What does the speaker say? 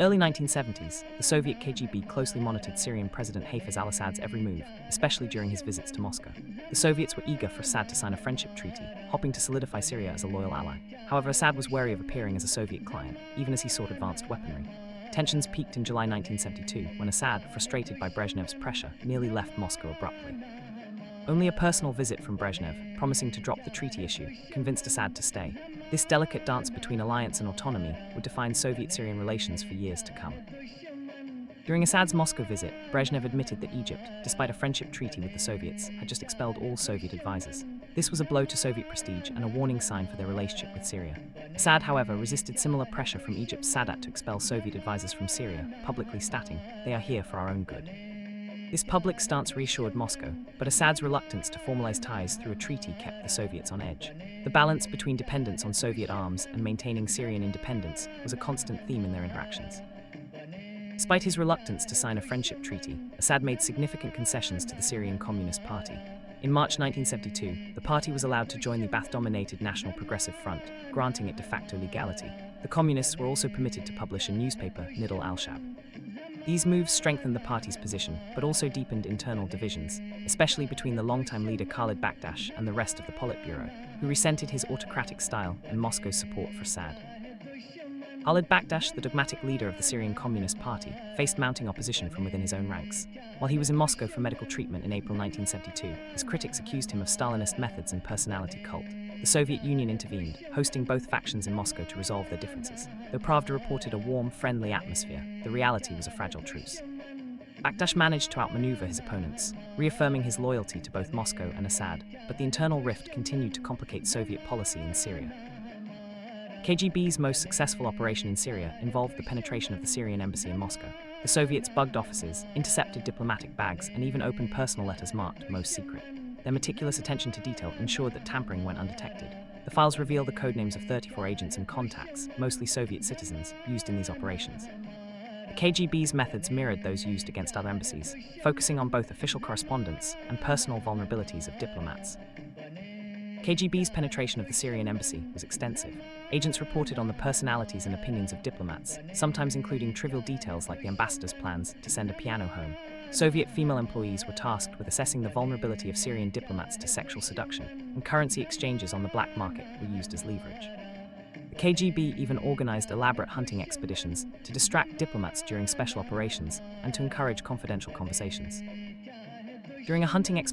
early 1970s, the Soviet KGB closely monitored Syrian President Hafez al-Assad's every move, especially during his visits to Moscow. The Soviets were eager for Assad to sign a friendship treaty, hoping to solidify Syria as a loyal ally. However, Assad was wary of appearing as a Soviet client, even as he sought advanced weaponry. Tensions peaked in July 1972, when Assad, frustrated by Brezhnev's pressure, nearly left Moscow abruptly. Only a personal visit from Brezhnev, promising to drop the treaty issue, convinced Assad to stay. This delicate dance between alliance and autonomy would define Soviet-Syrian relations for years to come. During Assad's Moscow visit, Brezhnev admitted that Egypt, despite a friendship treaty with the Soviets, had just expelled all Soviet advisors. This was a blow to Soviet prestige and a warning sign for their relationship with Syria. Assad, however, resisted similar pressure from Egypt's Sadat to expel Soviet advisors from Syria, publicly stating, "They are here for our own good." This public stance reassured Moscow, but Assad's reluctance to formalize ties through a treaty kept the Soviets on edge. The balance between dependence on Soviet arms and maintaining Syrian independence was a constant theme in their interactions. Despite his reluctance to sign a friendship treaty, Assad made significant concessions to the Syrian Communist Party. In March 1972, the party was allowed to join the Ba'ath-dominated National Progressive Front, granting it de facto legality. The communists were also permitted to publish a newspaper, Nidal al-Shab. These moves strengthened the party's position, but also deepened internal divisions, especially between the longtime leader Khalid Bakdash and the rest of the Politburo, who resented his autocratic style and Moscow's support for Assad. Khalid Bakdash, the dogmatic leader of the Syrian Communist Party, faced mounting opposition from within his own ranks. While he was in Moscow for medical treatment in April 1972, his critics accused him of Stalinist methods and personality cult. The Soviet Union intervened, hosting both factions in Moscow to resolve their differences. Though Pravda reported a warm, friendly atmosphere, the reality was a fragile truce. Bakdash managed to outmaneuver his opponents, reaffirming his loyalty to both Moscow and Assad, but the internal rift continued to complicate Soviet policy in Syria. KGB's most successful operation in Syria involved the penetration of the Syrian embassy in Moscow. The Soviets bugged offices, intercepted diplomatic bags, and even opened personal letters marked most secret. Their meticulous attention to detail ensured that tampering went undetected. The files reveal the codenames of 34 agents and contacts, mostly Soviet citizens, used in these operations. The KGB's methods mirrored those used against other embassies, focusing on both official correspondence and personal vulnerabilities of diplomats. KGB's penetration of the Syrian embassy was extensive. Agents reported on the personalities and opinions of diplomats, sometimes including trivial details like the ambassador's plans to send a piano home. Soviet female employees were tasked with assessing the vulnerability of Syrian diplomats to sexual seduction, and currency exchanges on the black market were used as leverage. The KGB even organized elaborate hunting expeditions to distract diplomats during special operations and to encourage confidential conversations. During a hunting expedition,